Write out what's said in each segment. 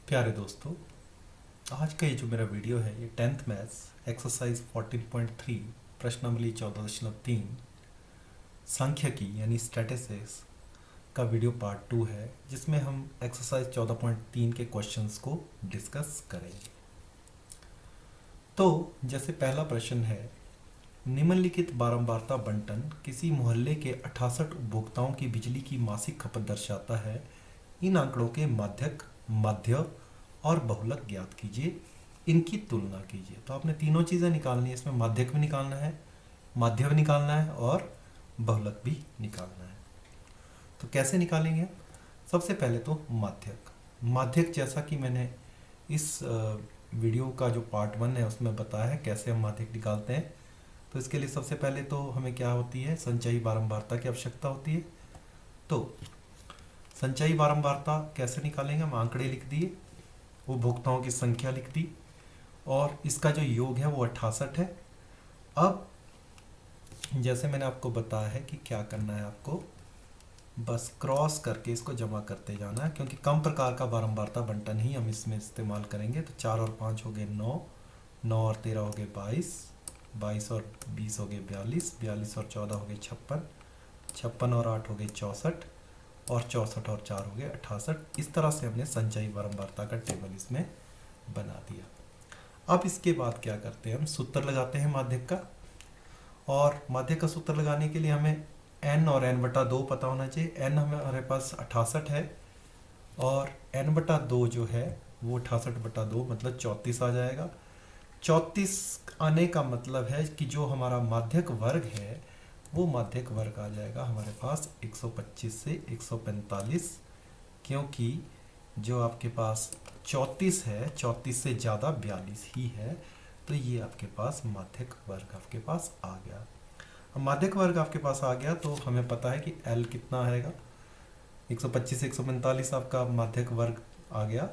प्यारे दोस्तों, आज का ये जो मेरा वीडियो है ये 10th मैथ्स एक्सरसाइज 14.3 प्रश्नावली 14.3 सांख्यिकी यानी स्टैटिस्टिक्स का वीडियो पार्ट 2 है, जिसमें हम एक्सरसाइज 14.3 के क्वेश्चंस को डिस्कस करेंगे। तो जैसे पहला प्रश्न है, निम्नलिखित बारंबारता बंटन किसी मोहल्ले के 68 उपभोक्ताओं की बिजली की मासिक खपत दर्शाता है। इन आंकड़ों के माध्यक, माध्य और बहुलक ज्ञात कीजिए, इनकी तुलना कीजिए। तो आपने तीनों चीज़ें निकालनी है, इसमें माध्यक भी निकालना है, माध्य भी निकालना है और बहुलक भी निकालना है। तो कैसे निकालेंगे? सबसे पहले तो माध्यक। माध्यक जैसा कि मैंने इस वीडियो का जो पार्ट 1 है उसमें बताया है कैसे हम माध्यक निकालते हैं। तो इसके लिए सबसे पहले तो हमें क्या होती है, संचयी बारंबारता की आवश्यकता होती है। तो संचयी बारंबारता कैसे निकालेंगे? हम आंकड़े लिख दिए, उपभोक्ताओं की संख्या लिख दी और इसका जो योग है वो 68 है। अब जैसे मैंने आपको बताया है कि क्या करना है, आपको बस क्रॉस करके इसको जमा करते जाना है, क्योंकि कम प्रकार का बारंबारता बंटन ही हम इसमें इस्तेमाल करेंगे। तो 4 और 5 हो गए 9, 9 और 13 हो गए 22, 22 और 20 हो गए 42, 42 और 14 हो गए 56, 56 और 8 हो गए 64 और 64 और 4 हो गए 68। इस तरह से हमने संचयी बारंबारता का टेबल इसमें बना दिया। अब इसके बाद क्या करते हैं, हम सूत्र लगाते हैं माध्यक का। और माध्यक का सूत्र लगाने के लिए हमें n और n/2 पता होना चाहिए। n हमारे पास 68 है और n/2 जो है वो 68/2 मतलब 34 आ जाएगा। 34 आने का मतलब है कि जो हमारा माध्यक वर्ग है वो माध्यक वर्ग आ जाएगा हमारे पास 125 से 145, क्योंकि जो आपके पास 34 है, 34 से ज़्यादा 42 ही है। तो ये आपके पास माध्यक वर्ग आपके पास आ गया। अब माध्यक वर्ग आपके पास आ गया तो हमें पता है कि L कितना आएगा, 125 से 145 आपका माध्यक वर्ग आ गया।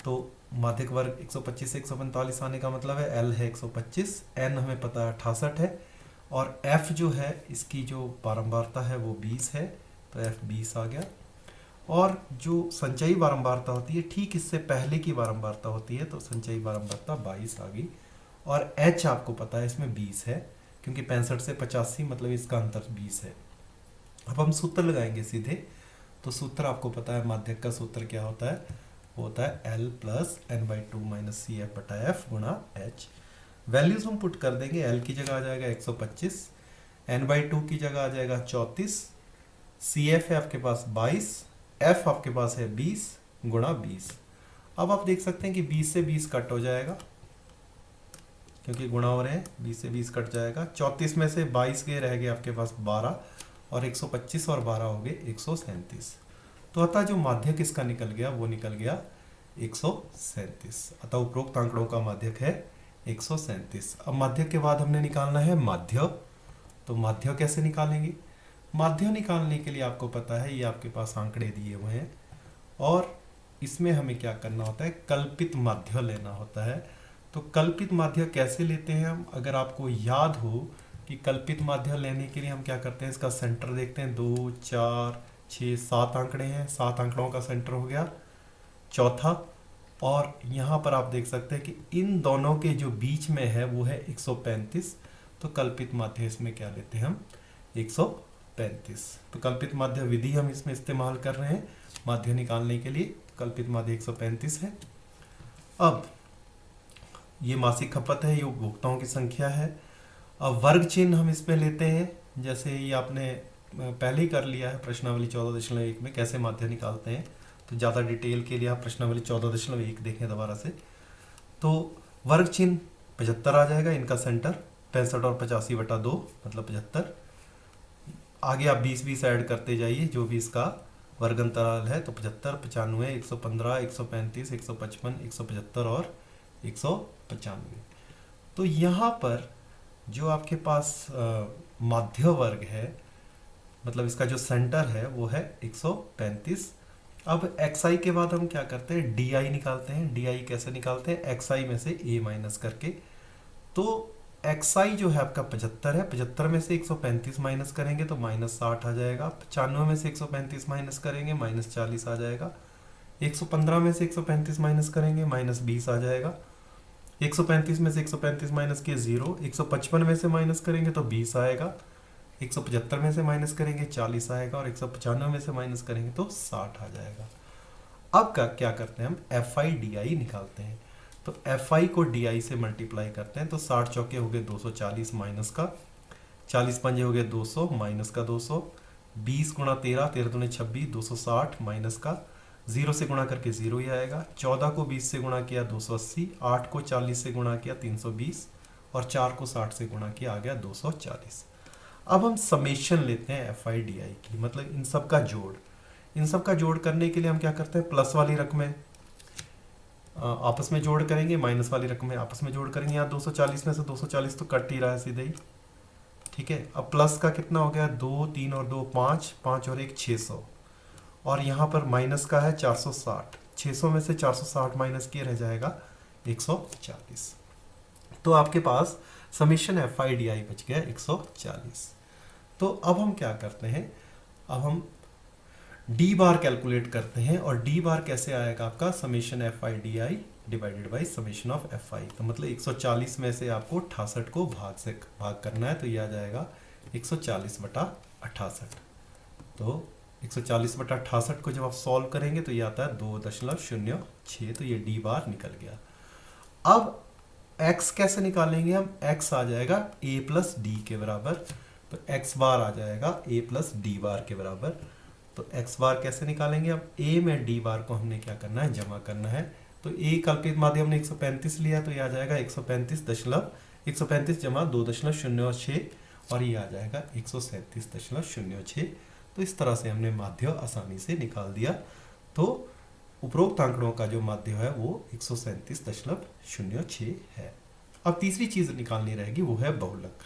तो माध्यक वर्ग 125 से 145 आने का मतलब है L है 125, N हमें पता है 68 है और F जो है इसकी जो बारंबारता है वो 20 है, तो F 20 आ गया। और जो संचयी बारंबारता होती है ठीक इससे पहले की बारंबारता होती है, तो संचयी बारंबारता 22 आ गई। और H आपको पता है इसमें 20 है, क्योंकि 65 से 85 मतलब इसका अंतर 20 है। अब हम सूत्र लगाएंगे सीधे। तो सूत्र आपको पता है, माध्यक का सूत्र क्या होता है, वो होता है L plus n/2 minus CF/F गुणा H। वैल्यूज हम पुट कर देंगे। L की जगह आ जाएगा 125, n/2 की जगह आ जाएगा 34, CF है आपके पास 22, F आपके पास है 20 गुणा 20। अब आप देख सकते हैं कि 20 से 20 कट हो जाएगा, क्योंकि गुणा हो रहे हैं, 20 से 20 कट जाएगा। 34 में से 22 के रह गए आपके पास 12 और 125 और 12 हो गए 137। तो अतः जो माध्यक इसका निकल गया वो निकल गया 137। अतः उपरोक्त आंकड़ों का माध्यक है 137। अब माध्यक के बाद हमने निकालना है माध्य। तो माध्य कैसे निकालेंगे? माध्य निकालने के लिए आपको पता है ये आपके पास आंकड़े दिए हुए हैं और इसमें हमें क्या करना होता है, कल्पित माध्य लेना होता है। तो कल्पित माध्य कैसे लेते हैं हम? अगर आपको याद हो कि कल्पित माध्य लेने के लिए हम क्या करते हैं, इसका सेंटर देखते हैं। 2, 4, 6, 7 आंकड़े हैं, 7 आंकड़ों का सेंटर हो गया चौथा। और यहाँ पर आप देख सकते हैं कि इन दोनों के जो बीच में है वो है 135। तो कल्पित माध्य इसमें क्या लेते हैं हम, 135। तो कल्पित माध्य विधि हम इसमें इस्तेमाल कर रहे हैं माध्य निकालने के लिए। कल्पित माध्य 135 है। अब ये मासिक खपत है, ये उपभोक्ताओं की संख्या है। अब वर्ग चिन्ह हम इसमें लेते हैं, जैसे ये आपने पहले ही कर लिया है प्रश्नावली 14.1 में कैसे माध्य निकालते हैं। तो ज़्यादा डिटेल के लिए आप प्रश्नावली 14.1 देखें दोबारा से। तो वर्ग चिन्ह 75 आ जाएगा, इनका सेंटर 65 और 85/2 मतलब 75। आगे आप 20-20 ऐड करते जाइए, जो भी इसका वर्ग अंतराल है। तो 75, 95, 115, 135, 155, 175 और 195। तो यहाँ पर जो आपके पास माध्य वर्ग है, मतलब इसका जो सेंटर है वो है 135। अब xi के बाद हम क्या करते हैं, di निकालते हैं। di कैसे निकालते हैं, xi में से a माइनस करके। तो xi जो है आपका 75 है, 75 में से 135 माइनस करेंगे तो -60 आ जाएगा। 95 में से 135 माइनस करेंगे -40 आ जाएगा। 115 में से 135 माइनस करेंगे -20 आ जाएगा। 135 में से 135 माइनस किए 0। 155 में से माइनस करेंगे तो 20 आएगा। 175 में से माइनस करेंगे 40 आएगा, और 195 में से माइनस करेंगे तो 60 आ जाएगा। अब क्या करते हैं, हम एफ आई डी आई निकालते हैं। तो एफ आई को डी आई से मल्टीप्लाई करते हैं, तो 60 चौके हो गए 240 माइनस का 40 पंजे हो गए 200 माइनस का 200, 20 गुणा 13, 13 दूनी 26, 260 माइनस का 0 से गुणा करके 0 ही आएगा। 14 को 20 से गुणा किया 280, 8 को 40 से गुणा किया 320, और 4 को 60 से गुणा किया आ गया 240। अब हम समेशन लेते हैं एफ आई डी आई की, मतलब इन सब का जोड़। इन सब का जोड़ करने के लिए हम क्या करते हैं, प्लस वाली रकमें आपस में जोड़ करेंगे, माइनस वाली रकमें आपस में जोड़ करेंगे। यहाँ 240 में से 240 तो कट ही रहा है सीधे ही, ठीक है। अब प्लस का कितना हो गया, 2, 3 और 2 5, 5 और 1 600, और यहाँ पर माइनस का है 460। 600 में से 460 माइनस किए रह जाएगा 140। तो आपके पास समीशन एफ आई डी आई बच गया 140। तो अब हम क्या करते हैं, अब हम डी बार कैलकुलेट करते हैं। और डी बार कैसे आएगा आपका, summation F I D I divided by summation of F I. तो मतलब 140 में से आपको 68 को भाग करना है, तो ये आ जाएगा 140/68। तो 140/68 को जब आप सॉल्व करेंगे तो ये आता है 2.06, तो ये डी बार निकल गया। अब x कैसे निकालेंगे हम, x आ जाएगा a प्लस डी के बराबर, तो x बार आ जाएगा a प्लस डी बार के बराबर। तो x बार कैसे निकालेंगे, अब a में d बार को हमने क्या करना है, जमा करना है। तो a कल्पित माध्य हमने 135 लिया, तो ये आ जाएगा 135 जमा 2.06, और ये आ जाएगा 137.06। तो इस तरह से हमने माध्य आसानी से निकाल दिया। तो उपरोक्त आंकड़ों का जो माध्य है वो 137.06 है। अब तीसरी चीज निकालनी रहेगी, वो है बहुलक।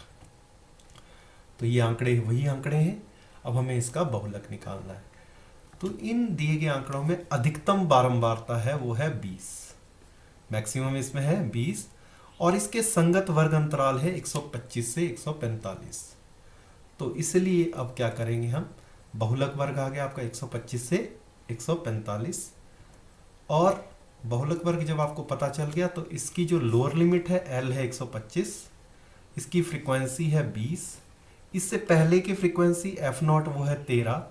तो ये आंकड़े वही आंकड़े हैं, अब हमें इसका बहुलक निकालना है। तो इन दिए गए आंकड़ों में अधिकतम बारंबारता है वो है 20, मैक्सिमम इसमें है 20, और इसके संगत वर्ग अंतराल है 125 से 145। तो इसलिए अब क्या करेंगे हम, बहुलक वर्ग आ गया आपका 125 से 145, और बहुलक वर्ग जब आपको पता चल गया तो इसकी जो लोअर लिमिट है L है 125, इसकी फ्रीक्वेंसी है 20, इससे पहले की फ्रीक्वेंसी f0 वो है 13,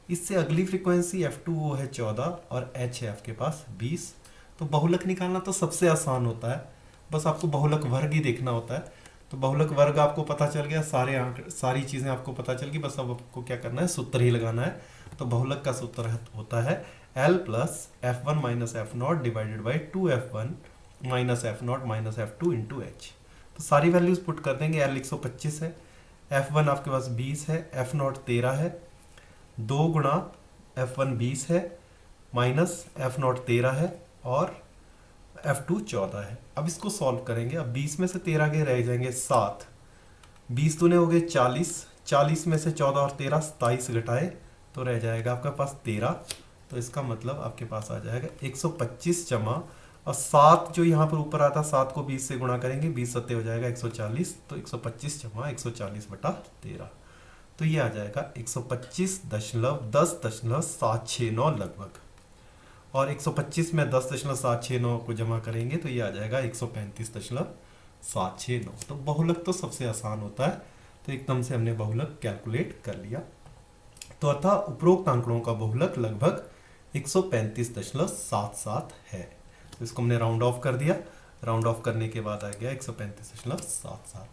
इससे अगली फ्रीक्वेंसी f2 वो है 14, और h है आपके पास 20। तो बहुलक निकालना तो सबसे आसान होता है, बस आपको बहुलक वर्ग ही देखना होता है। तो बहुलक वर्ग आपको पता चल गया, सारी चीज़ें आपको पता चल गई, बस अब आपको क्या करना है, सूत्र ही लगाना है। तो बहुलक का सूत्र होता है L plus f1 minus f0 divided by 2f1 minus f0 minus f2 into h। तो सारी वैल्यूज पुट कर देंगे। L 125 है, f1 आपके पास 20 है, f0 13 है, 2 गुणा f1 20 है, माइनस f0 13 है, और f2 14 है। अब इसको सॉल्व करेंगे। अब 20 में से 13 के रह जाएंगे 7, 20 दूने हो गए 40, 40 में से 14 और 13 27 घटाए तो रह जाएगा आपके पास 13। तो इसका मतलब आपके पास आ जाएगा 125 जमा, और 7 जो यहाँ पर ऊपर आता है 7 को 20 से गुणा करेंगे, 20 सत्ते हो जाएगा 140, तो 125 जमा 140/13। तो ये आ जाएगा 125.10.769 लगभग, और 125 में 10.769 को जमा करेंगे तो ये आ जाएगा 135.769। तो बहुलक तो सबसे आसान होता है, तो एकदम से हमने बहुलक कैलकुलेट कर लिया। तो अतः उपरोक्त आंकड़ों का बहुलक लगभग 135.77 है। तो इसको हमने राउंड ऑफ कर दिया, राउंड ऑफ करने के बाद आ गया 135.77।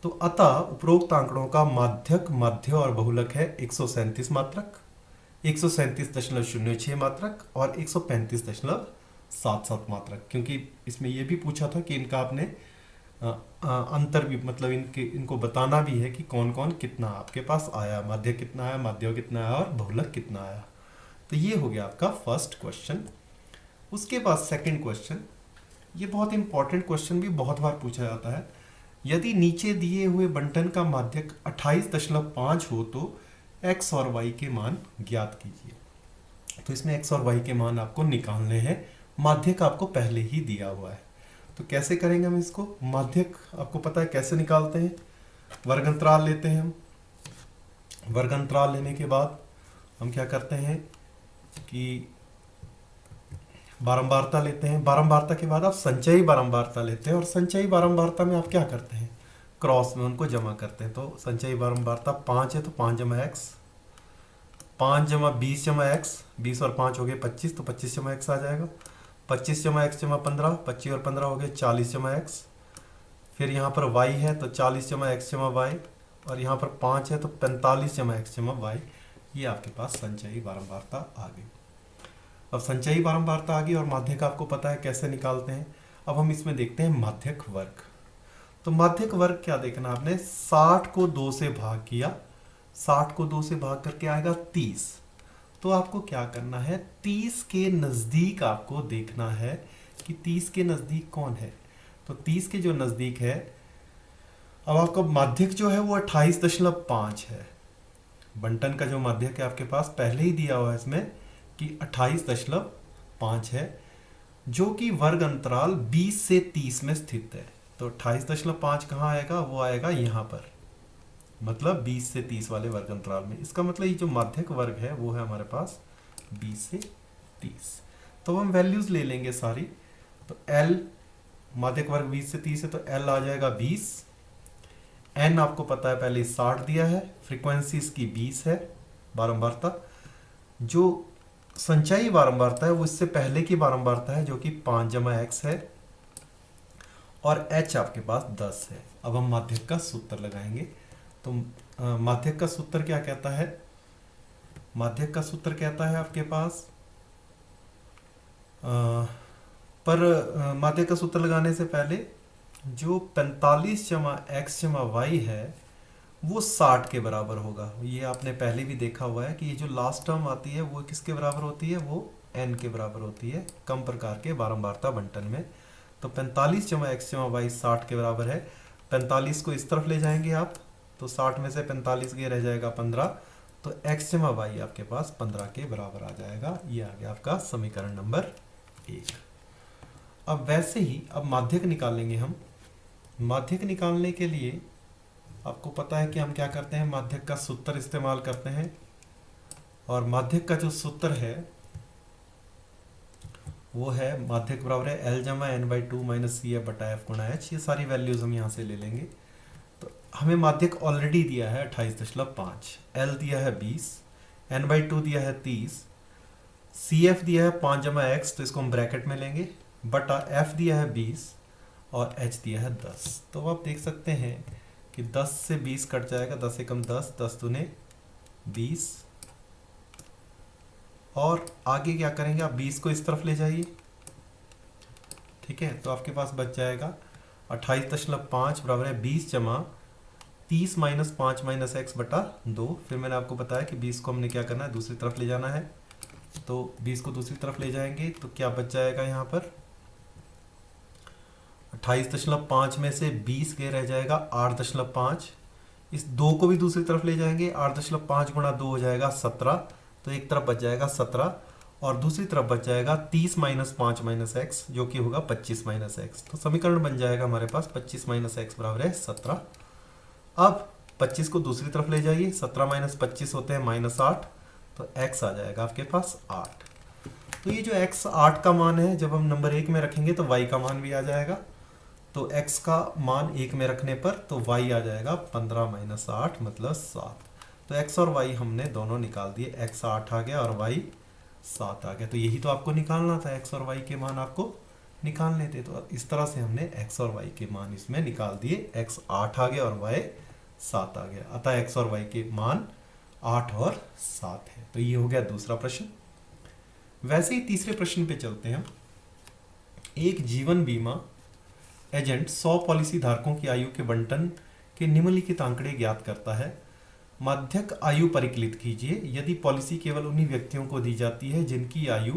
तो अतः उपरोक्त आंकड़ों का माध्यक, माध्य और बहुलक है 137 मात्रक, 137.06 मात्रक और 135.77 मात्रक। क्योंकि इसमें यह भी पूछा था कि इनका आपने अंतर भी, मतलब इनको बताना भी है कि कौन कौन कितना आपके पास आया, माध्य कितना आया, माध्य कितना आया और बहुलक कितना आया। तो ये हो गया आपका फर्स्ट क्वेश्चन। उसके बाद सेकंड क्वेश्चन, ये बहुत इंपॉर्टेंट क्वेश्चन भी बहुत बार पूछा जाता है। यदि नीचे दिए हुए बंटन का माध्यक 28.5 हो तो x और y के मान ज्ञात कीजिए। तो इसमें x और y के मान आपको निकालने हैं, माध्यक आपको पहले ही दिया हुआ है। तो कैसे करेंगे हम इसको, माध्यक आपको पता है कैसे निकालते हैं, वर्गंतराल लेते हैं हम। वर्गंतराल लेने के बाद हम क्या करते हैं कि बारंबारता लेते हैं, बारंबारता के बाद आप संचयी बारंबारता लेते हैं, और संचयी बारंबारता में आप क्या करते हैं, क्रॉस में उनको जमा करते हैं। तो संचयी बारंबारता 5 है तो 5 जमा एक्स, 5 जमा 20 जमा एक्स, 20 और 5 हो गए 25, तो 25 जमा एक्स आ जाएगा। 25 जमा एक्स जमा 15, 25 और 15 हो गए 40 जमा एक्स। फिर यहाँ पर y है तो 40 जमा एक्स जमा वाई, और यहाँ पर 5 है तो 45 जमा एक्स जमा वाई। ये आपके पास संचयी बारंबारता आ गई। अब संचयी बारंबारता आ गई और माध्यक आपको पता है कैसे निकालते हैं। अब हम इसमें देखते हैं माध्यक वर्ग। तो माध्यक वर्ग क्या देखना आपने, 60 को 2 से भाग किया, 60 को 2 से भाग करके आएगा 30। तो आपको क्या करना है, 30 के नज़दीक आपको देखना है कि 30 के नज़दीक कौन है। तो 30 के जो नज़दीक है, अब आपका माध्यक जो है वो 28.5 है। बंटन का जो माध्यक है आपके पास पहले ही दिया हुआ है इसमें कि 28.5 है, जो कि वर्ग अंतराल 20 से 30 में स्थित है। तो 28.5 कहाँ आएगा, वो आएगा यहाँ पर, मतलब 20 से 30 वाले वर्ग अंतराल में। इसका मतलब ये जो माध्यक वर्ग है वो है हमारे पास 20 से 30। तो हम वैल्यूज ले लेंगे सारी। तो L माध्यक वर्ग 20 से 30 है तो L आ जाएगा 20। N आपको पता है पहले 60 दिया है, फ्रीक्वेंसी इसकी 20 है बारंबारता। जो संचयी बारंबारता है वो इससे पहले की बारंबारता है जो कि 5 जमा एक्स है, और H आपके पास 10 है। अब हम माध्यक का सूत्र लगाएंगे। तो माध्यक का सूत्र क्या कहता है, माध्यक का सूत्र कहता है आपके पास माध्यक का सूत्र लगाने से पहले जो 45 जमा एक्स जमा वाई है वो 60 के बराबर होगा। ये आपने पहले भी देखा हुआ है कि ये जो लास्ट टर्म आती है वो किसके बराबर होती है, वो n के बराबर होती है कम प्रकार के बारंबारता बंटन में। तो 45 जमा एक्स जमा वाई 60 के बराबर है। 45 को इस तरफ ले जाएंगे आप तो 60 में से 45 गए रह जाएगा 15, तो x जमा वाई आपके पास 15 के बराबर आ जाएगा। ये आ गया आपका समीकरण नंबर 1। अब वैसे ही अब माध्यक निकालेंगे हम। माध्यक निकालने के लिए आपको पता है कि हम क्या करते हैं, माध्यक का सूत्र इस्तेमाल करते हैं, और माध्यक का जो सूत्र है वो है माध्यक बराबर है L जमा n/2 माइनस सी एफ बटा एफ गुणा एच। ये सारी वैल्यूज हम यहाँ से ले लेंगे। तो हमें माध्यक ऑलरेडी दिया है 28.5, L दिया है 20, n/2 दिया है 30, सी एफ दिया है 5 जमा एक्स, तो इसको हम ब्रैकेट में लेंगे, बटा एफ दिया है 20 और एच दिया है 10। तो आप देख सकते हैं कि 10 से 20 कट जाएगा, 10 से कम 10, 10 दूने 20, और आगे क्या करेंगे आप 20 को इस तरफ ले जाइए, ठीक है। तो आपके पास बच जाएगा 28.5 बराबर है 20 जमा 30 माइनस 5 माइनस एक्स बटा 2। फिर मैंने आपको बताया कि 20 को हमने क्या करना है, दूसरी तरफ ले जाना है। तो 20 को दूसरी तरफ ले जाएंगे तो क्या बच जाएगा यहाँ पर, 28.5 में से 20 गए रह जाएगा 8.5। इस 2 को भी दूसरी तरफ ले जाएंगे, 8.5 गुणा 2 हो जाएगा 17, तो एक तरफ बच जाएगा 17 और दूसरी तरफ बच जाएगा 30 माइनस 5 माइनस एक्स जो कि होगा 25 माइनस एक्स। तो समीकरण बन जाएगा हमारे पास 25 माइनस एक्स बराबर है 17। अब 25 को दूसरी तरफ ले जाइए, 17 माइनस 25 होते हैं -8, तो x आ जाएगा आपके पास 8। तो ये जो x 8 का मान है, जब हम नंबर 1 में रखेंगे तो y का मान भी आ जाएगा। तो x का मान 1 में रखने पर तो y आ जाएगा 15 माइनस 8 मतलब 7। तो x और y हमने दोनों निकाल दिए, x 8 आ गया और y 7 आ गया। तो यही तो आपको निकालना था, x और y के मान आपको निकालने थे। तो इस तरह से हमने x और y के मान इसमें निकाल दिए, x 8 आ गया और y 7 आ गया। अतः x और y के मान 8 और 7 है। तो ये हो गया दूसरा प्रश्न। वैसे ही तीसरे प्रश्न पे चलते हैं। एक जीवन बीमा एजेंट 100 पॉलिसी धारकों की आयु के बंटन के निम्नलिखित आंकड़े ज्ञात करता है। माध्यक आयु परिकलित कीजिए यदि पॉलिसी केवल उन्हीं व्यक्तियों को दी जाती है जिनकी आयु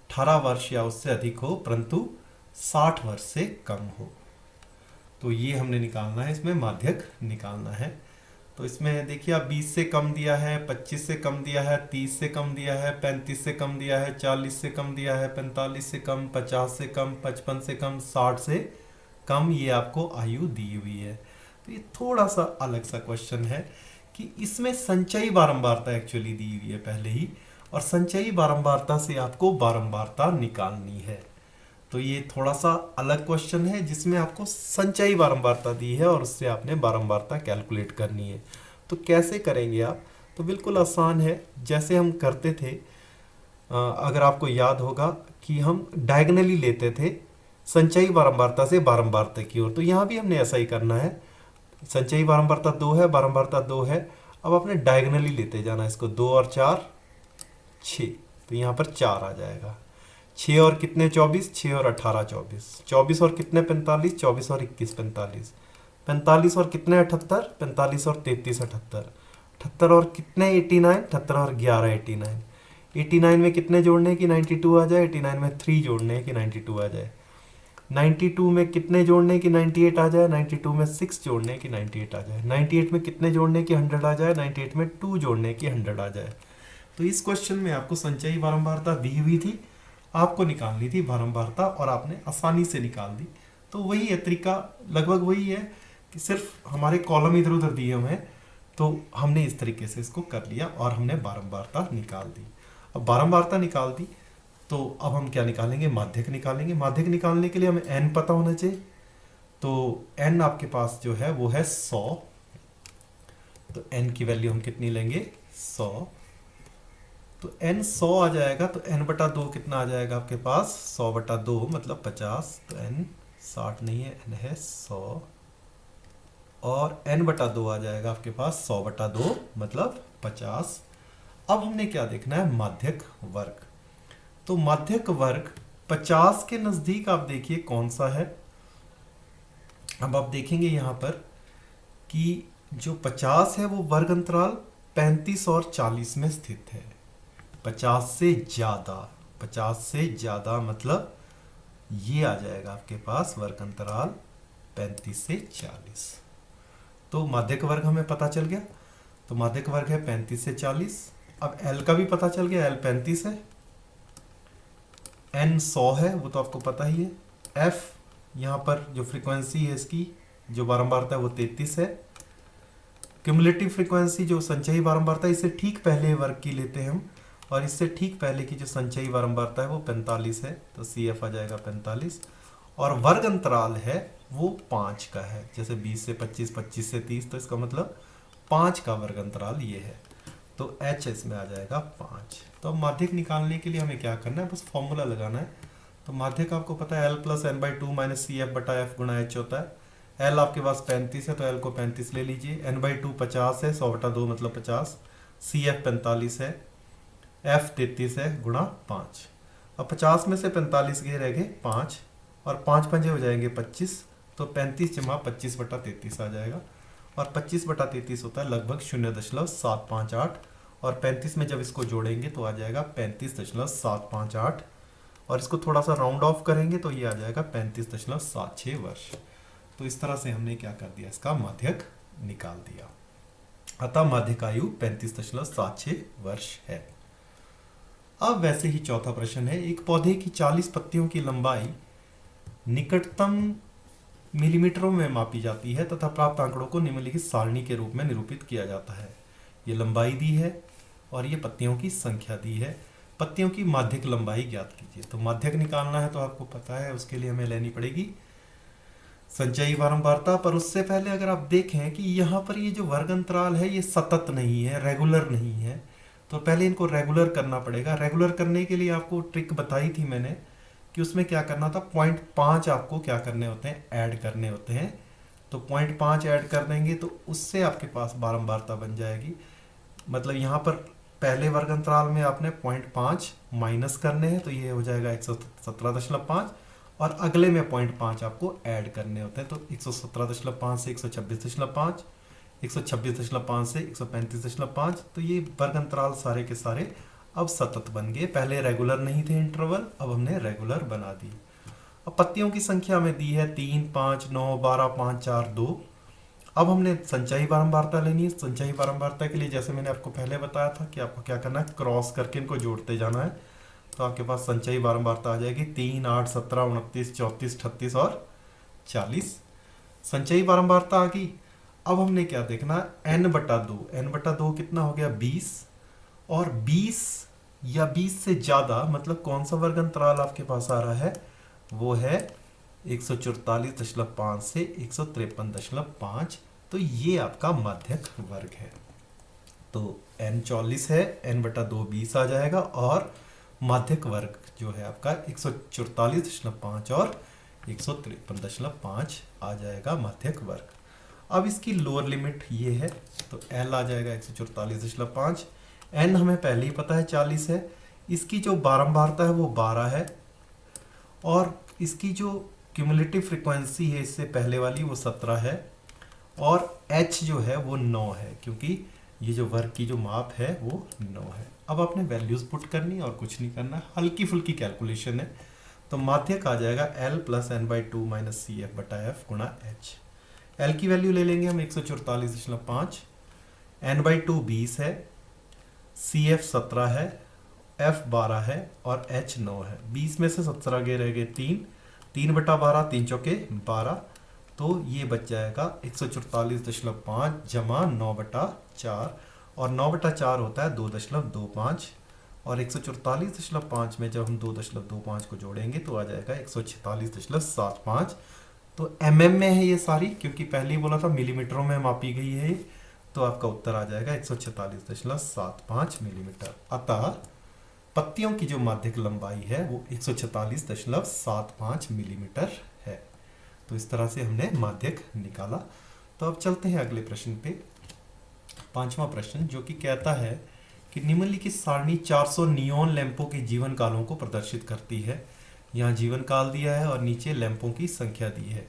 18 वर्ष या उससे अधिक हो परंतु 60 वर्ष से कम हो। तो ये हमने निकालना है, इसमें माध्यक निकालना है। तो इसमें देखिए आप 20 से कम दिया है, 25 से कम दिया है, 30 से कम दिया है, 35 से कम दिया है, 40 से कम दिया है, 45 से कम, 50 से कम, 55 से कम, 60 से कम ये आपको आयु दी हुई है। तो ये थोड़ा सा अलग सा क्वेश्चन है कि इसमें संचयी बारंबारता एक्चुअली दी हुई है पहले ही, और संचयी बारंबारता से आपको बारंबारता निकालनी है। तो ये थोड़ा सा अलग क्वेश्चन है जिसमें आपको संचयी बारंबारता दी है और उससे आपने बारंबारता कैलकुलेट करनी है। तो कैसे करेंगे आप? तो बिल्कुल आसान है, जैसे हम करते थे। अगर आपको याद होगा कि हम डायगनली लेते थे संचयी बारंबारता से बारंबारता की ओर, तो यहाँ भी हमने ऐसा ही करना है। संचयी बारंबारता 2 है, बारंबारता 2 है, अब आपने डायगनली लेते जाना इसको। 2 और 4 6, तो यहाँ पर 4 आ जाएगा। 6 और कितने 24, 6 और 18 24, 24 और कितने 45, 24 और 21 45, 45 और कितने 78, 45 और 33 78, 78 और कितने 89, 78 और 11 89, 89 में कितने जोड़ने की 92 आ जाए, 89 में 3 जोड़ने की 92 आ जाए, 92 में कितने जोड़ने की 98 आ जाए, 92 में 6 जोड़ने की 98 आ जाए, 98 में कितने जोड़ने की 100 आ जाए, 98 में 2 जोड़ने की 100 आ जाए। तो इस क्वेश्चन में आपको संचयी बारंबारता दी हुई थी, आपको निकालनी थी बारंबारता और आपने आसानी से निकाल दी। तो वही है तरीका, लगभग वही है कि सिर्फ हमारे कॉलम इधर उधर दिए हुए हैं, तो हमने इस तरीके से इसको कर लिया और हमने बारंबारता निकाल दी। अब बारंबारता निकाल दी तो अब हम क्या निकालेंगे? माध्यक निकालेंगे। माध्यक निकालने के लिए हमें n पता होना चाहिए। तो n आपके पास जो है वो है 100। तो n की वैल्यू हम कितनी लेंगे? 100। तो n 100 आ जाएगा, तो n बटा 2 कितना आ जाएगा आपके पास? 100 बटा 2 मतलब 50। तो n 60 नहीं है, n है 100। और n बटा 2 आ जाएगा आपके पास 100 बटा 2 मतलब 50। अब हमने क्या देखना है? माध्यक वर्ग। तो माध्यक वर्ग 50 के नजदीक आप देखिए कौन सा है। अब आप देखेंगे यहां पर कि जो 50 है वो वर्ग अंतराल 35 और 40 में स्थित है। 50 से ज्यादा, 50 से ज्यादा मतलब ये आ जाएगा आपके पास वर्ग अंतराल 35 से 40। तो माध्यक वर्ग हमें पता चल गया। तो माध्यक वर्ग है 35 से 40। अब L का भी पता चल गया, L 35 है, N 100 है, वो तो आपको पता ही है। F यहाँ पर जो फ्रीक्वेंसी है इसकी जो बारंबारता है वो 33 है। क्यूमुलेटिव फ्रीक्वेंसी जो संचयी बारंबारता है इससे ठीक पहले वर्ग की लेते हैं हम, और इससे ठीक पहले की जो संचयी बारंबारता है वो 45 है। तो CF आ जाएगा 45। और वर्ग अंतराल है वो 5 का है, जैसे 20 से 25, 25 से 30, तो इसका मतलब 5 का वर्ग अंतराल ये है। तो H इसमें आ जाएगा 5। तो अब माध्यक निकालने के लिए हमें क्या करना है? बस फॉर्मूला लगाना है। तो माध्यक आपको पता है L plus N by 2 minus C F बटा एफ गुणा H होता है। L आपके पास 35 है तो L को 35 ले लीजिए। एन बाई 2 50 है, 100 बटा 2 मतलब 50। सी एफ 45 है, F 33 है गुणा 5। अब 50 में से 45 गए रह गए 5, और 5 पंजे हो जाएंगे 25। तो 35 जमा 25 बटा 33 आ जाएगा, और 25 बटा 33 होता है लगभग 0.758, और 35 में जब इसको जोड़ेंगे तो आ जाएगा 35.758, और इसको थोड़ा सा राउंड ऑफ करेंगे तो ये आ जाएगा 35.76 वर्ष। तो इस तरह से हमने क्या कर दिया? इसका माध्यक निकाल दिया। अतः माध्यक आयु 35.76 वर्ष है। अब वैसे ही चौथा प्रश्न है, एक पौधे की 40 पत्तियों की लंबाई निकटतम मिलीमीटरों में मापी जाती है तथा प्राप्त आंकड़ों को निम्नलिखित सारणी के रूप में निरूपित किया जाता है। ये लंबाई दी है और ये पत्तियों की संख्या दी है। पत्तियों की माध्यक लंबाई ज्ञात कीजिए। तो माध्यक निकालना है तो आपको पता है उसके लिए हमें लेनी पड़ेगी संचयी बारंबारता। पर उससे पहले अगर आप देखें कि यहाँ पर ये जो वर्ग अंतराल है ये सतत नहीं है, रेगुलर नहीं है, तो पहले इनको रेगुलर करना पड़ेगा। रेगुलर करने के लिए आपको ट्रिक बताई थी मैंने कि उसमें क्या करना था, 0.5 आपको क्या करने होते हैं? ऐड करने होते हैं। तो 0.5 ऐड कर देंगे तो उससे आपके पास बारंबारता बन जाएगी। मतलब यहाँ पर पहले वर्ग अंतराल में आपने 0.5 माइनस करने हैं तो ये हो जाएगा 117.5, और अगले में 0.5 आपको ऐड करने होते हैं। तो 117.5 से 126.5, 126.5 से 135.5, तो ये वर्ग अंतराल सारे के सारे अब सतत बन गए। पहले रेगुलर नहीं थे इंटरवल, अब हमने रेगुलर बना दी। अब पत्तियों की संख्या में दी है 3, 5, 9, 12, 5, 4, 2। अब हमने संचयी बारंबारता लेनी है। संचयी बारंबारता के लिए जैसे मैंने आपको पहले बताया था कि आपको क्या करना है, क्रॉस करके इनको जोड़ते जाना है। तो आपके पास संचयी बारंबारता आ जाएगी 3, 8, 17, 29, 34, 38 और 40। संचयी बारंबारता आ गई। अब हमने क्या देखना है, n बटा 2। n बटा 2 कितना हो गया? 20। और 20 या 20 से ज्यादा, मतलब कौन सा वर्ग अंतराल आपके पास आ रहा है, वो है 144.5 से 153.5। तो ये आपका माध्यक वर्ग है। तो n 40 है, n बटा 2 20 आ जाएगा, और माध्यक वर्ग जो है आपका 144.5 और 153.5 आ जाएगा माध्यक वर्ग। अब इसकी लोअर लिमिट ये है, तो L आ जाएगा 144.5। n हमें पहले ही पता है 40 है, इसकी जो बारंबारता है वो 12 है, और इसकी जो क्यूमुलेटिव फ्रीक्वेंसी है इससे पहले वाली वो 17 है, और h जो है वो 9 है, क्योंकि ये जो वर्ग की जो माप है वो 9 है। अब आपने वैल्यूज पुट करनी और कुछ नहीं करना, हल्की फुल्की कैलकुलेशन है। तो माध्यक आ जाएगा L plus N by two minus C F बटा एफ गुणा एच। L की वैल्यू ले लेंगे हम 144.5, एन बाई टू 20 है, सी एफ 17 है, एफ 12 है और एच 9 है। 20 में से 17 गए रह गए 3 बटा 12, 3 चौके 12, तो ये बच जाएगा 144.5 जमा 9 बटा 4, और 9 बटा 4 होता है 2.25, और 144.5 में जब हम 2.25 को जोड़ेंगे तो आ जाएगा 146.75। तो mm में है ये सारी, क्योंकि पहले ही बोला था मिलीमीटरों में मापी गई है, तो आपका उत्तर आ जाएगा 146.75 मिलीमीटर। अतः पत्तियों की जो माध्यक लंबाई है वो 146.75 मिलीमीटर है। तो इस तरह से हमने माध्यक निकाला। तो अब चलते हैं अगले प्रश्न पे, पांचवा प्रश्न, जो कि कहता है कि निम्नलिखित सारणी 400 नियॉन लैंपों के जीवन कालों को प्रदर्शित करती है। यहाँ जीवन काल दिया है और नीचे लैंपों की संख्या दी है।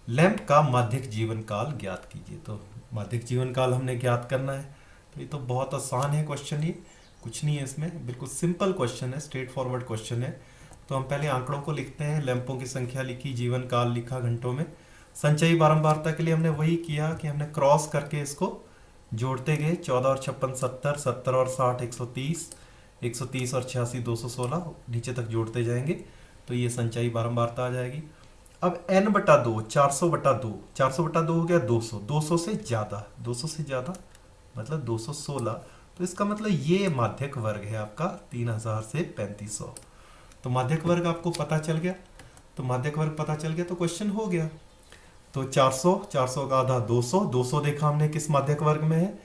लैंप का माध्यक जीवन काल ज्ञात कीजिए। तो माध्यक जीवन काल हमने ज्ञात करना है। तो ये तो बहुत आसान है क्वेश्चन, ये कुछ नहीं है इसमें, बिल्कुल सिंपल क्वेश्चन है, स्ट्रेट फॉरवर्ड क्वेश्चन है। तो हम पहले आंकड़ों को लिखते हैं, लैंपों की संख्या लिखी, जीवन काल लिखा घंटों में। संचयी बारंबारता के लिए हमने वही किया कि हमने क्रॉस करके इसको जोड़ते गए, 14 और 56 70, 70 और 60 130, 130 और 86 216, नीचे तक जोड़ते जाएंगे तो ये संचयी बारंबारता आ जाएगी। अब n बटा 2, 400 बटा 2, 400 बटा 2 हो गया 200, 200 से ज़्यादा, 200 से ज़्यादा मतलब 216, तो इसका मतलब ये माध्यक वर्ग है आपका 3000 से 3500। तो माध्यक वर्ग आपको पता चल गया, तो माध्यक वर्ग पता चल गया तो क्वेश्चन हो गया। तो 400, 400 का आधा 200, 200 देखा हमने किस माध्यक वर्ग में है,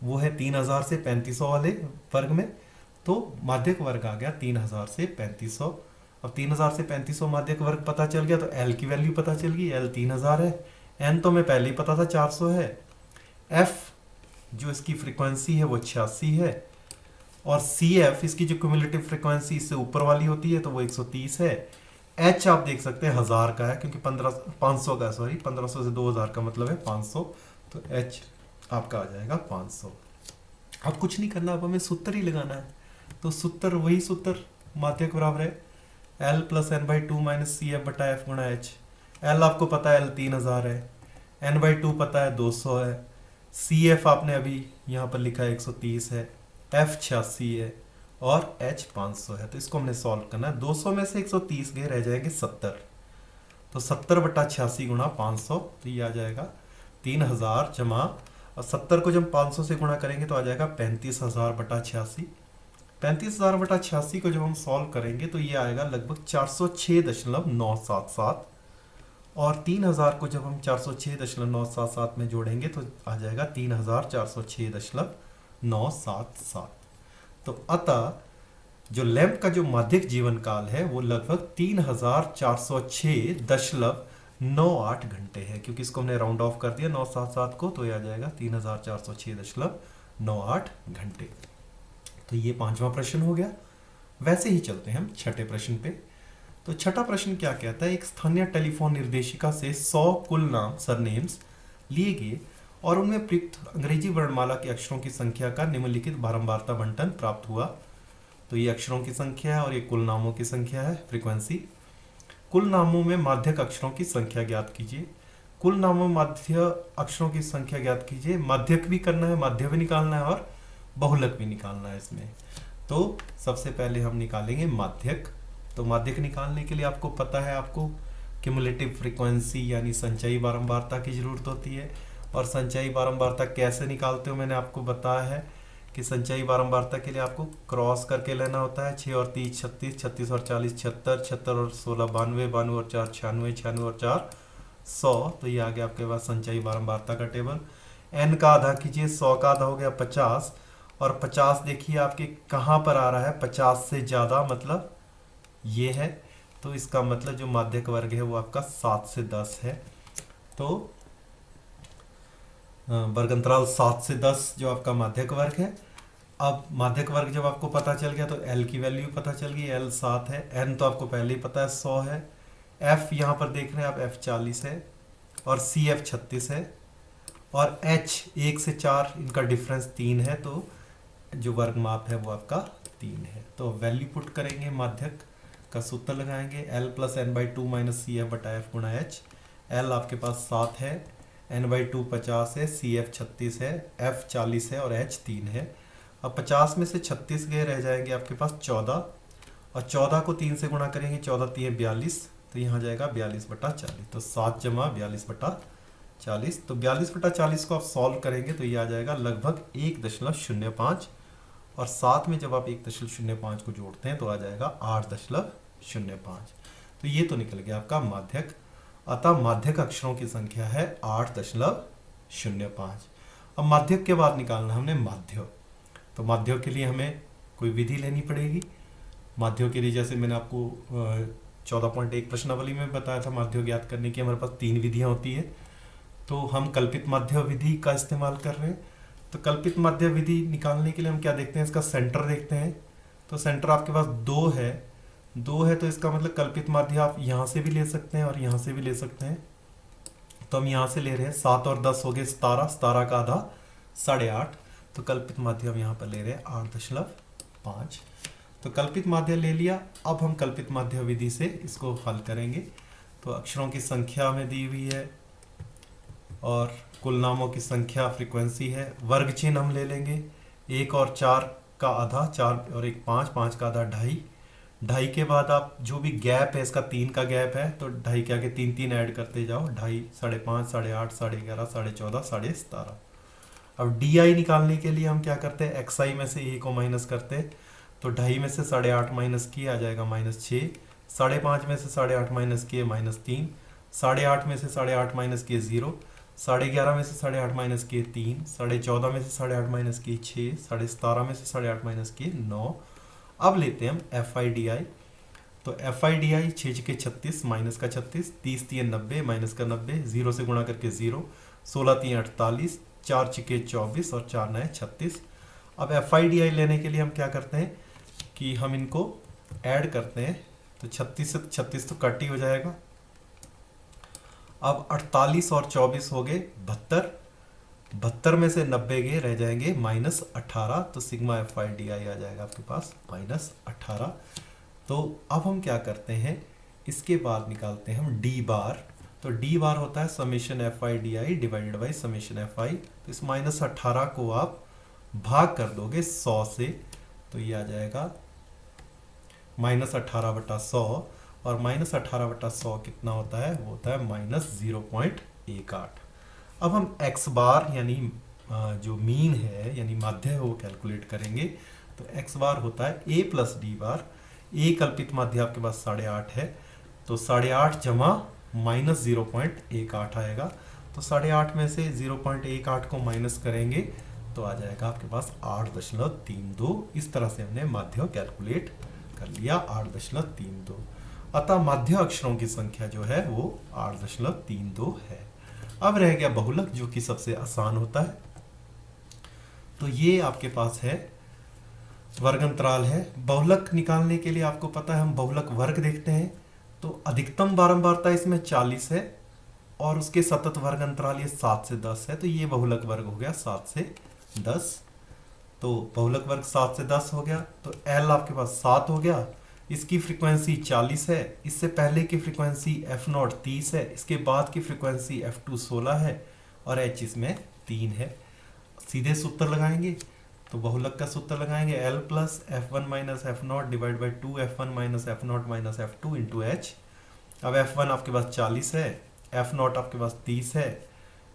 वो है 3000 से 3500 वाले वर्ग में। तो माध्यक वर्ग आ गया 3000 से 3500। अब 3000 से 3500 माध्यक वर्ग पता चल गया, तो L की वैल्यू पता चल गई, L 3000 है, N तो मैं पहले ही पता था 400 है, F जो इसकी फ्रीक्वेंसी है वो 86 है, और CF इसकी जो क्यूमुलेटिव फ्रीक्वेंसी इससे ऊपर वाली होती है तो वो 130 है। H आप देख सकते हैं 1000 का है, क्योंकि 500 का, सॉरी 1500 से 2000 का मतलब है 500, तो H आपका आ जाएगा 500। अब कुछ नहीं करना, अब हमें सूत्र ही लगाना है। तो सूत्र वही सूत्र, माध्यक बराबर है L plus N by two minus C F बटा एफ गुणा एच। L आपको पता है L 3000 है, n बाई टू पता है 200 है, CF आपने अभी यहाँ पर लिखा है 130 है, F 86 है और H 500 है। तो इसको हमने सॉल्व करना है। 200 में से 130 गए, रह जाएंगे 70, तो 70 बटा 86 गुणा 500, तो ये आ जाएगा 3000 जमा, और 70 को जब 500 से गुणा करेंगे तो आ जाएगा 35000 बटा 86। 35000 बटा 86 को जब हम सॉल्व करेंगे तो ये आएगा लगभग 406.977, और 3000 को जब हम 406.977 में जोड़ेंगे तो आ जाएगा 3406.977। तो अतः जो लैंप का जो माध्यक जीवन काल है वो लगभग 3406.98 घंटे है, क्योंकि इसको हमने राउंड ऑफ कर दिया 977 को, तो ये आ जाएगा 3406.98 घंटे। तो ये पांचवा प्रश्न हो गया। वैसे ही चलते हैं हम छठे प्रश्न पे। तो छठा प्रश्न क्या कहता है, एक स्थानीय टेलीफोन निर्देशिका से 100 कुल नाम सरनेम्स लिए गए और उनमें प्रयुक्त अंग्रेजी वर्णमाला के अक्षरों की संख्या का निम्नलिखित बारंबारता बंटन प्राप्त हुआ। तो ये अक्षरों की संख्या है और ये कुल नामों की संख्या है, फ्रीक्वेंसी। कुल नामों में माध्यक अक्षरों की संख्या ज्ञात कीजिए। कुल नामों में माध्य अक्षरों की संख्या ज्ञात कीजिए। माध्यक भी करना है, माध्य भी निकालना है और बहुलक भी निकालना है इसमें। तो सबसे पहले हम निकालेंगे माध्यक। तो माध्यक निकालने के लिए आपको पता है, आपको क्यूमुलेटिव फ्रीक्वेंसी यानी संचयी बारंबारता की जरूरत होती है। और संचयी बारंबारता कैसे निकालते हो मैंने आपको बताया है कि संचयी बारंबारता के लिए आपको क्रॉस करके लेना होता है। 6 और 30 36, 36 और 40 76, 76 और 16 92, 92 और 4 96, 96 और 4 100। तो ये आ गया आपके पास संचयी बारंबारता का टेबल। n का आधा कीजिए, 100 का आधा हो गया 50, और 50 देखिए आपके कहाँ पर आ रहा है, 50 से ज़्यादा मतलब ये है, तो इसका मतलब जो माध्यक वर्ग है वो आपका 7 से 10 है। तो वर्ग अंतराल 7 से 10 जो आपका माध्यक वर्ग है। अब माध्यक वर्ग जब आपको पता चल गया तो L की वैल्यू पता चल गई, L 7 है, N तो आपको पहले ही पता है 100 है, F यहाँ पर देख रहे हैं आप F 40 है, और CF 36 है, और H 1 से 4 इनका डिफरेंस 3 है, तो जो वर्ग माप है वो आपका 3 है। तो वैल्यू पुट करेंगे, माध्यक का सूत्र लगाएंगे, L plus N by 2 minus CF बटा F गुणा H। L आपके पास 7 है, n बाई 2 50 है, CF 36 है, F 40 है और H 3 है। अब 50 में से 36 गए, रह जाएंगे आपके पास 14, और 14 को 3 से गुणा करेंगे, 14 3 42, तो यहाँ जाएगा 42 बटा 40, तो 7 जमा 42 बटा 40। तो 42 बटा 40 को आप सॉल्व करेंगे तो ये आ जाएगा लगभग 1.05, और साथ में जब आप 1.05 को जोड़ते हैं तो आ जाएगा 8.05। तो ये तो निकल गया आपका माध्यक। अतः माध्यक अक्षरों की संख्या है 8.05। अब माध्यक के बाद निकालना हमने माध्य। तो माध्य के लिए हमें कोई विधि लेनी पड़ेगी। माध्य के लिए जैसे मैंने आपको 14.1 प्रश्नावली में बताया था, माध्य ज्ञात करने की हमारे पास 3 विधियां होती है। तो हम कल्पित माध्य विधि का इस्तेमाल कर रहे हैं। तो कल्पित माध्य विधि निकालने के लिए हम क्या देखते हैं, इसका सेंटर देखते हैं। तो सेंटर आपके पास 2 है, 2 है, तो इसका मतलब कल्पित माध्य आप यहाँ से भी ले सकते हैं और यहाँ से भी ले सकते हैं। तो हम यहाँ से ले रहे हैं, 7 और 10 हो गए 17, 17 का आधा 8.5, तो कल्पित माध्य हम यहाँ पर ले रहे हैं 8.5। तो कल्पित माध्य ले लिया। अब हम कल्पित माध्य विधि से इसको हल करेंगे। तो अक्षरों की संख्या हमें दी हुई है और कुल नामों की संख्या फ्रीक्वेंसी है। वर्ग चिन्ह हम ले लेंगे, 1 और 4 का आधा, 4 और 1 5, 5 का आधा 2.5, 2.5 के बाद आप जो भी गैप है इसका 3 का गैप है, तो 2.5 के आगे 3 3 ऐड करते जाओ, 2.5 5.5 8.5 11.5 14.5 17.5। अब DI निकालने के लिए हम क्या करते हैं, XI में से A को माइनस करते हैं। तो 2.5 में से 8.5 माइनस किए आ जाएगा -6, 5.5 में से 8.5 माइनस किए -3, 8.5 में से 8.5 माइनस किए 0, 11.5 में से 8.5 माइनस किए 3, 14.5 में से 8.5 माइनस किए 6, 17.5 में से 8.5 माइनस किए 9। अब लेते हैं हम FIDI। तो FIDI 6 के 36 माइनस का 36, 30 3 90 माइनस का 90, 0 से गुणा करके 0, 16 3 48, 4 6 24 और 4 9 36। अब FIDI लेने के लिए हम क्या करते हैं कि हम इनको ऐड करते हैं। तो 36 से 36 तो कट ही हो जाएगा। अब 48 और 24 हो गए 72, 72 में से 90 गए, रह जाएंगे -18, तो सिग्मा FIDI आ जाएगा आपके पास -18। तो अब हम क्या करते हैं, इसके बाद निकालते हैं हम D बार। तो D बार होता है summation FIDI divided by summation FI। तो इस -18 को आप भाग कर दोगे 100 से, तो ये आ जाएगा -18 बटा 100, और -18 बटा 100 कितना होता है, वो होता है -0.18। अब हम x बार यानी जो मीन है यानी माध्य है वो कैलकुलेट करेंगे। तो x बार होता है a plus D bar. a कल्पित माध्य आपके पास 8.5 है, तो 8.5 जमा -0.18 आएगा। तो 8.5 में से 0.18 को माइनस करेंगे तो आ जाएगा आपके पास 8.32। इस तरह से हमने माध्य कैलकुलेट कर लिया 8.32। अतः माध्य अक्षरों की संख्या जो है वो 8.32 है। अब रह गया बहुलक, जो कि सबसे आसान होता है। तो ये आपके पास है वर्ग अंतराल है। बहुलक निकालने के लिए आपको पता है हम बहुलक वर्ग देखते हैं। तो अधिकतम बारंबारता इसमें 40 है और उसके सतत वर्ग अंतराल ये 7 से 10 है। तो ये बहुलक वर्ग हो गया 7 से 10। तो बहुलक वर्ग 7 से 10 हो गया। तो L आपके पास 7 हो गया, इसकी फ्रीक्वेंसी 40 है, इससे पहले की फ्रीक्वेंसी F0 30 है, इसके बाद की फ्रीक्वेंसी F2 16 है और H इसमें 3 है। सीधे सूत्र लगाएंगे तो बहुलक का सूत्र लगाएंगे L plus F1 minus F0 divide by 2 F1 minus F0 minus F2 into H। अब F1 आपके पास 40 है, F0 आपके पास 30 है,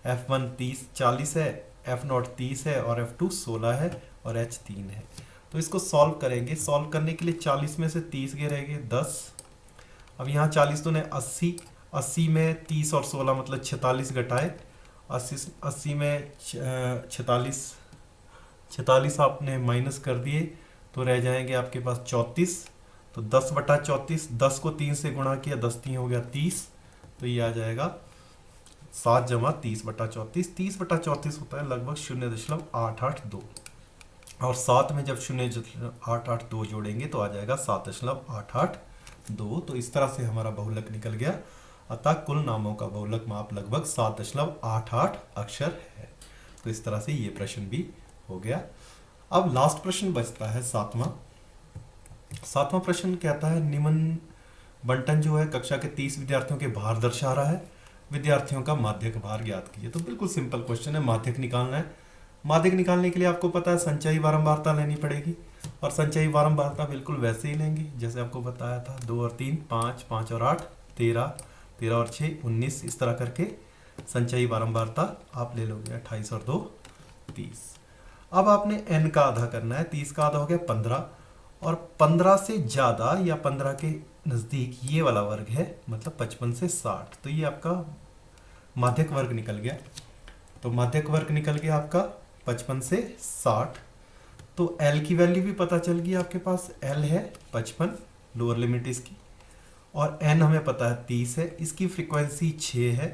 F1 40 है, F0 30 है और F2 16 है, और h 3 है। तो इसको सॉल्व करेंगे। सॉल्व करने के लिए 40 में से 30 गए रहेंगे 10। अब यहाँ 40 दूने 80, 80 में 30 और 16 मतलब 46 घटाए, 80 में 46 आपने माइनस कर दिए तो रह जाएंगे आपके पास 34। तो 10/34, 10 को 3 से गुणा किया, 10 3 हो गया 30, तो ये आ जाएगा 7 जमा 30/34। 30/34 होता है लगभग 0.882, और 7 में जब 0.882 जोड़ेंगे तो आ जाएगा 7.882। तो इस तरह से हमारा बहुलक निकल गया। अतः कुल नामों का बहुलक माप लगभग 7.88 अक्षर है। तो इस तरह से ये प्रश्न भी हो गया। अब लास्ट प्रश्न बचता है सातवां प्रश्न कहता है निम्न बंटन जो है कक्षा के 30 विद्यार्थियों के भार दर्शा रहा है, विद्यार्थियों का माध्यक भार ज्ञात कीजिए। तो बिल्कुल सिंपल क्वेश्चन है, माध्यक निकालना है। माध्यक निकालने के लिए आपको पता है संचयी बारंबारता लेनी पड़ेगी, और संचयी बारंबारता बिल्कुल वैसे ही लेंगे जैसे आपको बताया था, 2 और 3 5, 5 और 8 13, 13 और 6 19, इस तरह करके संचयी बारंबारता आप ले लोगे। 28 और 2 30। अब आपने n का आधा करना है, 30 का आधा हो गया 15, और 15 से ज़्यादा या 15 के नज़दीक ये वाला वर्ग है, मतलब 55 से 60। तो ये आपका माध्यक वर्ग निकल गया। तो माध्यक वर्ग निकल गया आपका 55 से 60। तो L की वैल्यू भी पता चल गई आपके पास, L है 55, लोअर लिमिट इसकी, और N हमें पता है 30 है, इसकी फ्रीक्वेंसी 6 है,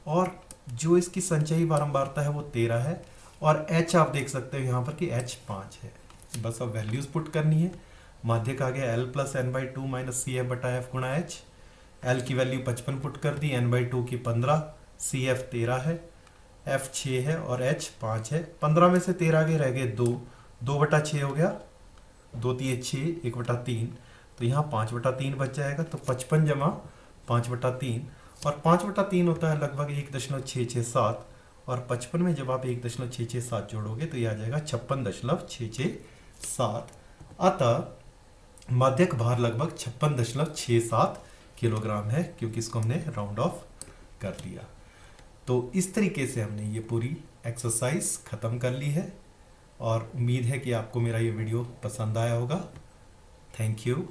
और जो इसकी संचयी बारंबारता है वो 13 है, और H आप देख सकते हो यहाँ पर कि H 5 है। बस अब वैल्यूज पुट करनी है। माध्यक आ गया L + n/2 - CF/F गुणा H। L की वैल्यू 55 पुट कर दी, n/2 की 15, CF 13 है, F 6 है और H 5 है। 15 में से 13 आगे रह गए 2, 2/6 हो गया, 2 3 6, 1/3, तो यहाँ 5/3 बच जाएगा। तो 55 जमा 5/3, और 5/3 होता है लगभग 1.667, और 55 में जब आप 1.667 जोड़ोगे तो ये आ जाएगा 56.667। अतः माध्यक भार लगभग 56.67 किलोग्राम है, क्योंकि इसको हमने राउंड ऑफ कर दिया। तो इस तरीके से हमने ये पूरी एक्सरसाइज ख़त्म कर ली है, और उम्मीद है कि आपको मेरा ये वीडियो पसंद आया होगा। Thank you.